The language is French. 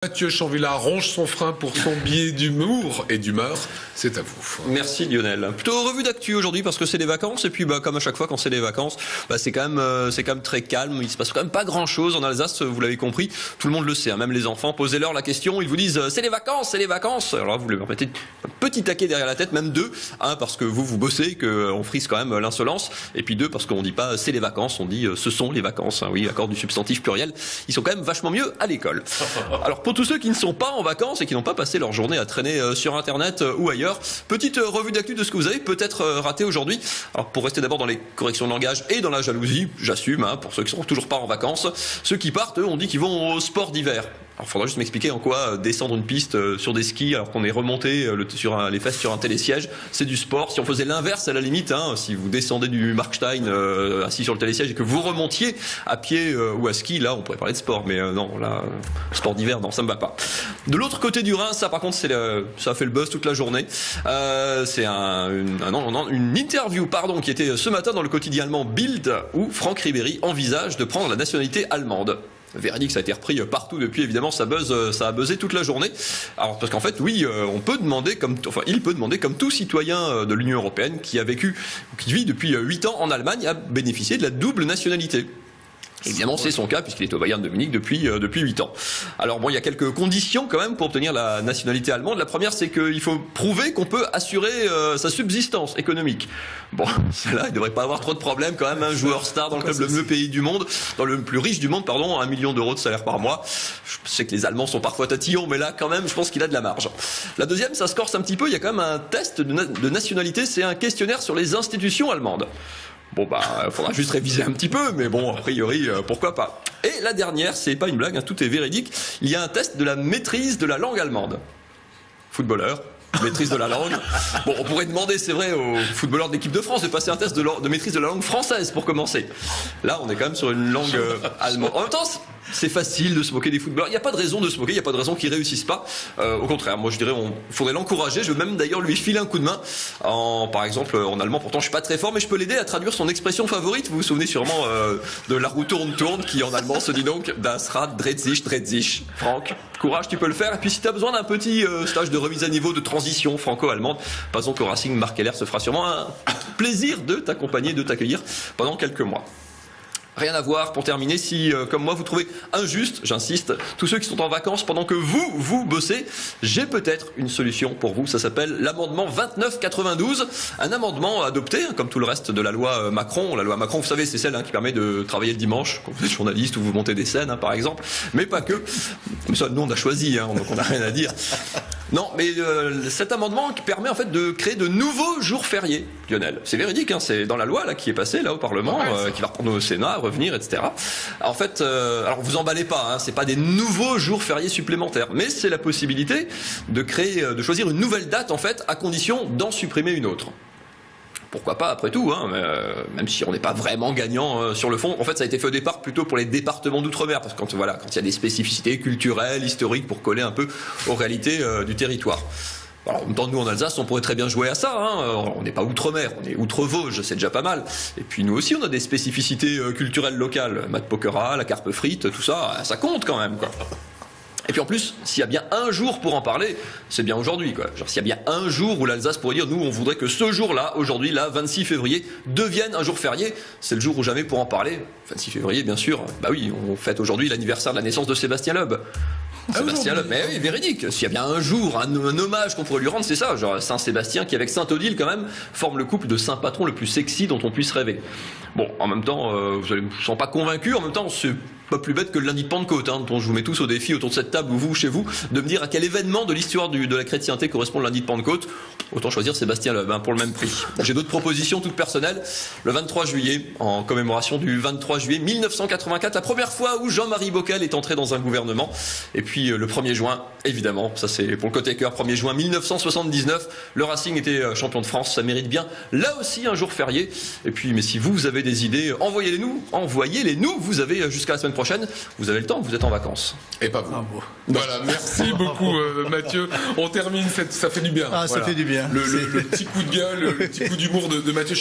Mathieu Chanvillard ronge son frein pour son billet d'humour et d'humeur. C'est à vous. Merci Lionel. Plutôt revue d'actu aujourd'hui parce que c'est les vacances et puis comme à chaque fois quand c'est les vacances, c'est quand même très calme. Il se passe quand même pas grand chose en Alsace. Vous l'avez compris, tout le monde le sait. Même les enfants, posez-leur la question, ils vous disent c'est les vacances, c'est les vacances. Alors là, vous leur mettez un petit taquet derrière la tête, même deux. Un parce que vous bosser, qu'on frise quand même l'insolence, et puis deux parce qu'on dit pas c'est les vacances, on dit ce sont les vacances. Oui, accord du substantif pluriel. Ils sont quand même vachement mieux à l'école. Alors pour tous ceux qui ne sont pas en vacances et qui n'ont pas passé leur journée à traîner sur Internet ou ailleurs, petite revue d'actu de ce que vous avez peut-être raté aujourd'hui. Alors pour rester d'abord dans les corrections de langage et dans la jalousie, j'assume, pour ceux qui sont toujours pas en vacances, ceux qui partent, eux, on dit qu'ils vont au sport d'hiver. Alors il faudra juste m'expliquer en quoi descendre une piste sur des skis alors qu'on est remonté les fesses sur un télésiège, c'est du sport. Si on faisait l'inverse à la limite, si vous descendez du Markstein assis sur le télésiège et que vous remontiez à pied ou à ski, là on pourrait parler de sport, mais non, là, sport d'hiver, non, ça me va pas. De l'autre côté du Rhin, ça par contre, ça a fait le buzz toute la journée. C'est une interview qui était ce matin dans le quotidien allemand Bild où Franck Ribéry envisage de prendre la nationalité allemande. Véridique, ça a été repris partout depuis, évidemment, ça a buzzé toute la journée. Alors, parce qu'en fait, oui, il peut demander, comme tout citoyen de l'Union européenne qui vit depuis 8 ans en Allemagne, à bénéficier de la double nationalité. Évidemment, c'est son cas puisqu'il est au Bayern de Munich depuis 8 ans. Alors bon, il y a quelques conditions quand même pour obtenir la nationalité allemande. La première, c'est qu'il faut prouver qu'on peut assurer sa subsistance économique. Bon, là, il devrait pas avoir trop de problèmes quand même. Un joueur star dans le club le mieux payé du monde, dans le plus riche du monde, 1 million d'euros de salaire par mois. Je sais que les Allemands sont parfois tatillons, mais là, quand même, je pense qu'il a de la marge. La deuxième, ça se corse un petit peu. Il y a quand même un test de nationalité. C'est un questionnaire sur les institutions allemandes. Bon il faudra juste réviser un petit peu, mais bon, a priori, pourquoi pas. Et la dernière, c'est pas une blague, tout est véridique, il y a un test de la maîtrise de la langue allemande. Footballeur, maîtrise de la langue. Bon, on pourrait demander, c'est vrai, aux footballeurs de l'équipe de France de passer un test de maîtrise de la langue française pour commencer. Là, on est quand même sur une langue allemande. En même temps, c'est facile de se moquer des footballeurs. Il n'y a pas de raison de se moquer, il n'y a pas de raison qu'ils réussissent pas. Au contraire, moi je dirais, il faudrait l'encourager. Je veux même d'ailleurs lui filer un coup de main. Par exemple, en allemand, pourtant je suis pas très fort, mais je peux l'aider à traduire son expression favorite. Vous vous souvenez sûrement de la roue tourne qui en allemand se dit donc Das Rad dreht sich. Franck, courage, tu peux le faire. Et puis si tu as besoin d'un petit stage de remise à niveau de transition franco-allemande, par exemple au Racing, Marc Keller se fera sûrement un plaisir de t'accompagner, de t'accueillir pendant quelques mois. Rien à voir, pour terminer, si, comme moi, vous trouvez injuste, j'insiste, tous ceux qui sont en vacances pendant que vous bossez, j'ai peut-être une solution pour vous. Ça s'appelle l'amendement 2992, un amendement adopté, comme tout le reste de la loi Macron. La loi Macron, vous savez, c'est celle qui permet de travailler le dimanche, quand vous êtes journaliste ou vous montez des scènes, par exemple, mais pas que. Mais ça, nous, on a choisi, donc on n'a rien à dire. Non, mais cet amendement qui permet en fait de créer de nouveaux jours fériés, Lionel. C'est véridique, c'est dans la loi là qui est passée là au Parlement, qui va reprendre au Sénat, revenir, etc. En fait, alors vous emballez pas, c'est pas des nouveaux jours fériés supplémentaires, mais c'est la possibilité de choisir une nouvelle date en fait, à condition d'en supprimer une autre. Pourquoi pas après tout, même si on n'est pas vraiment gagnant sur le fond. En fait, ça a été fait au départ plutôt pour les départements d'outre-mer, parce que quand il y a des spécificités culturelles, historiques, pour coller un peu aux réalités du territoire. Alors, en même temps, nous en Alsace, on pourrait très bien jouer à ça. On n'est pas outre-mer, on est outre-Vosges, c'est déjà pas mal. Et puis nous aussi, on a des spécificités culturelles locales. Mat pokora, la carpe frite, tout ça, ça compte quand même, quoi. Et puis en plus, s'il y a bien un jour pour en parler, c'est bien aujourd'hui, quoi. Genre, s'il y a bien un jour où l'Alsace pourrait dire, nous, on voudrait que ce jour-là, aujourd'hui, là, 26 février, devienne un jour férié, c'est le jour où jamais pour en parler. 26 février, bien sûr. Bah oui, on fête aujourd'hui l'anniversaire de la naissance de Sébastien Loeb. Sébastien Loeb, mais oui, véridique. S'il y a bien un jour, un hommage qu'on pourrait lui rendre, c'est ça. Genre Saint-Sébastien qui, avec Sainte-Odile, quand même, forme le couple de saint patron le plus sexy dont on puisse rêver. Bon, en même temps, je ne me sens pas convaincu. En même temps, c'est pas plus bête que le lundi de Pentecôte, dont je vous mets tous au défi autour de cette table, ou vous, chez vous, de me dire à quel événement de l'histoire de la chrétienté correspond le lundi de Pentecôte. Autant choisir Sébastien Loeb, pour le même prix. J'ai d'autres propositions toutes personnelles. Le 23 juillet, en commémoration du 23 juillet 1984, la première fois où Jean-Marie Bockel est entré dans un gouvernement. Et puis le 1er juin, évidemment, ça c'est pour le côté cœur, 1er juin 1979, le Racing était champion de France, ça mérite bien. Là aussi un jour férié. Et puis, mais si vous avez des idées, envoyez-les nous. Vous avez jusqu'à la semaine prochaine, vous avez le temps, vous êtes en vacances. Et pas vous. Voilà, merci beaucoup Mathieu. On termine, ça fait du bien. Ça fait du bien. Le petit coup de gueule, le petit coup d'humour de Mathieu.